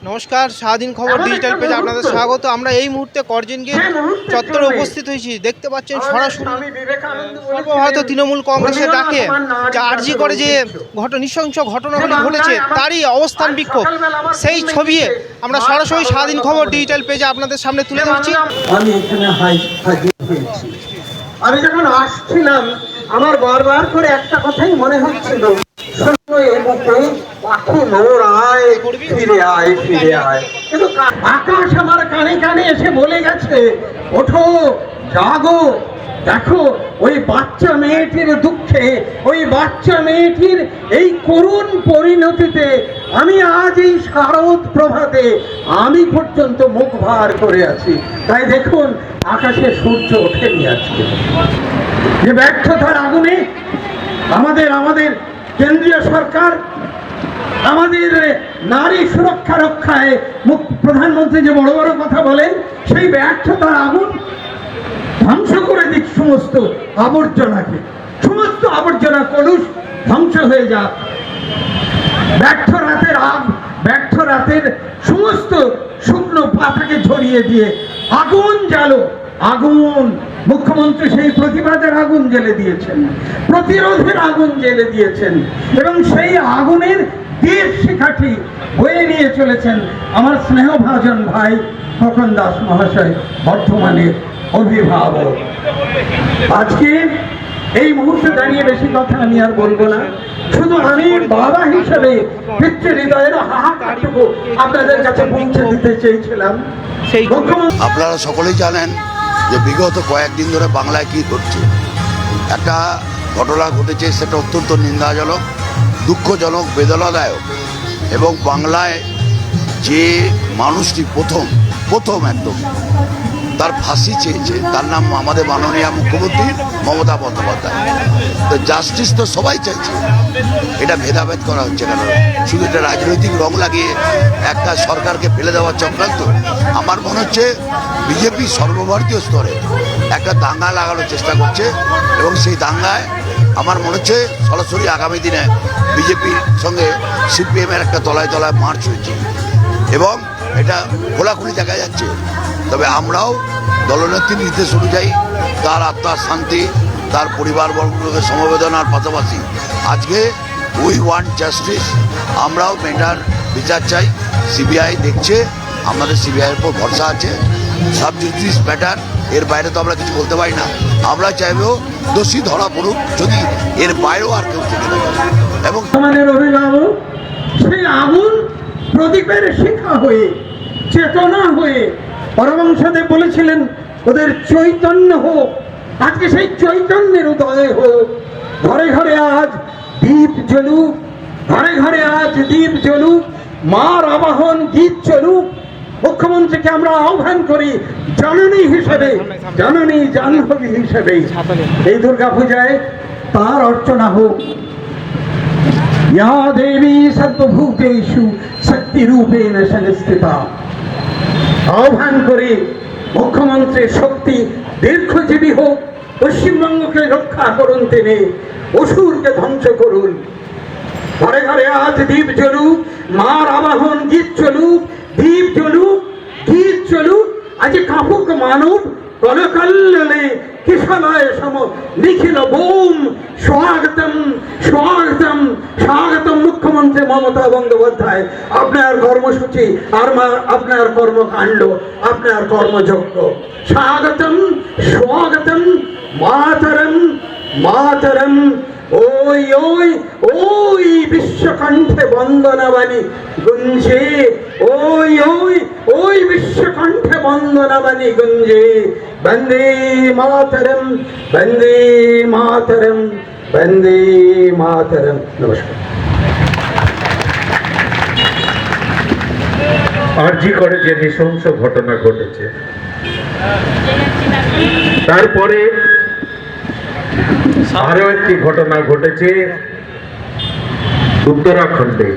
নমস্কার, স্বাধীন খবর ডিজিটাল পেজে আপনাদের স্বাগত। আমরা এই মুহূর্তে করজনগীর চত্বরে উপস্থিত হয়েছি। দেখতে পাচ্ছেন সরাসরি সর্বভারত তৃণমূল কংগ্রেসের ডাকে যে আরজি করে যে নৃশংস ঘটনাগুলি ঘটেছে তারই অবস্থান বিক্ষোভ, সেই ছবি আমরা সরাসরি স্বাধীন খবর ডিজিটাল পেজে আপনাদের সামনে তুলে ধরছি। আমি এখানে হাজির হয়েছি। আমি যখন আসছিলাম আমার বারবার করে একটা কথাই মনে হচ্ছিল, কিন্তু আকাশ আমার কানে কানে এসে বলে গেছে, ওঠো, জাগো, দেখো ওই বাচ্চা মেয়েটির দুঃখে, ওই বাচ্চা মেয়েটির এই করুণ পরিণতিতে আমি আজ এই শারদ প্রভাতে আমি পর্যন্ত মুখ ভার করে আছি। তাই দেখুন আকাশে সূর্য ওঠেনি আজকে। যে ব্যর্থতার আগুনে আমাদের কেন্দ্রীয় সরকার আমাদের নারী সুরক্ষা রক্ষায় প্রধানমন্ত্রী যে বড় বড় কথা বলেন, সেই ব্যর্থতার আগুন ধ্বংস করে দিক সমস্ত আবর্জনাকে, সমস্ত আবর্জনা কলুষ ধ্বংস হয়ে যাক। ব্যর্থ রাতের সমস্ত শুকনো পাতাকে ঝরিয়ে দিয়ে আগুন জ্বালো, আগুন। মুখ্যমন্ত্রী সেই প্রতিবাদের আগুন জ্বেলে দিয়েছেন, প্রতিরোধের আগুন জ্বেলে দিয়েছেন, এবং সেই আগুনের দেশ শিখাটি বয়ে নিয়ে চলেছেন আমার স্নেহভাজন ভাই খোকন দাস মহাশয়, বর্ধমানের অভিভাবক। আজকে এই মুহূর্তে দাঁড়িয়ে বেশি কথা আমি আর বলবো না, শুধু আমি বাবা হিসেবে পিতৃ হৃদয়ের হাহাকারটুকু আপনাদের কাছে পৌঁছে দিতে চেয়েছিলাম। আপনারা সকলেই জানেন যে বিগত কয়েকদিন ধরে বাংলায় কি ঘটছে। একটা ঘটনা ঘটেছে, সেটা অত্যন্ত নিন্দাজনক, দুঃখজনক, বেদনাদায়ক। এবং বাংলায় যে মানুষটি প্রথম একদম তার ফাঁসি চেয়েছে, তার নাম আমাদের মাননীয় মুখ্যমন্ত্রী মমতা বন্দ্যোপাধ্যায়। তো জাস্টিস তো সবাই চাইছে, এটা ভেদাভেদ করা হচ্ছে কেন? শুধু এটা রাজনৈতিক রং লাগিয়ে একটা সরকারকে ফেলে দেওয়ার চক্রান্ত। আমার মনে হচ্ছে বিজেপি সর্বভারতীয় স্তরে একটা দাঙ্গা লাগানোর চেষ্টা করছে, এবং সেই দাঙ্গায় আমার মনে হচ্ছে সরাসরি আগামী দিনে বিজেপির সঙ্গে সিপিএমের একটা তলায় তলায় মার্চ হয়েছে, এবং এটা খোলাখুলি দেখা যাচ্ছে। তবে আমরাও দলনেত্রীর নির্দেশ অনুযায়ী তার আত্মার শান্তি, তার পরিবারবর্গকে সমবেদনার পাশাপাশি আজকে উই ওয়ান্ট জাস্টিস, আমরাও মেটার বিচার চাই। সিবিআই দেখছে, আমাদের সিবিআইয়ের উপর ভরসা আছে। সাব জুডিস ম্যাটার, এর বাইরে তো আমরা কিছু বলতে পারি না। আমরা চাইবো দোষী ধরা পড়ুক, যদি এর বাইরেও আর কেউ থেকে থাকে। এবং অভিভাবক সেই আগুন প্রদীপের শিখা হয়ে, চেতনা হয়ে, পরমহংসদেব বলেছিলেন ওদের চৈতন্য হোক। আজকে সেই চৈতন্যের উদয় হোক। ঘরে ঘরে আজ দীপ জ্বলুক, ঘরে ঘরে আজ দীপ জ্বলুক, মার আবাহন গীত চলুক। মুখ্যমন্ত্রীকে আমরা আহ্বান করি জননী হিসেবে, জননী জাহ্নবী হিসেবে এই দুর্গা পূজায় তার অর্চনা হোক। ইয়া দেবী সর্বভূতেষু শক্তি রূপেণ সংস্থিতা। আহ্বান করি মুখ্যমন্ত্রীর শক্তি দীর্ঘজীবী হোক, পশ্চিমবঙ্গকে রক্ষা করুন তিনি, অসুরকে ধ্বংস করুন। ঘরে ঘরে আজ দীপ জ্বলুক, মার আবাহন গীত চলুক, দীপ জ্বলুক, গীত চলুক। আজ কাপুক মানব কলকল্লে কিশলয় সম লিখিল বোম। স্বাগতম স্বাগতম স্বাগতম মুখ্যমন্ত্রী মমতা বন্দ্যোপাধ্যায়। আপনার কর্মসূচি আর আপনার কর্মকাণ্ড, আপনার কর্মযজ্ঞ। স্বাগতম স্বাগতম মাতরম মাতরম। ওই ওই ওই বিশ্বকণ্ঠে বন্দনাবাণী গুঞ্জে, ওই ওই ওই বিশ্বকণ্ঠে বন্দনাবাণী গুঞ্জে। বন্দে মাতরম, বন্দে মাতরম, বন্দে মাতরম। নমস্কার। আরজি করে যে নৃশংস ঘটনা ঘটেছে, তারপরে আরো একটি ঘটনা ঘটেছে উত্তরাখণ্ডে।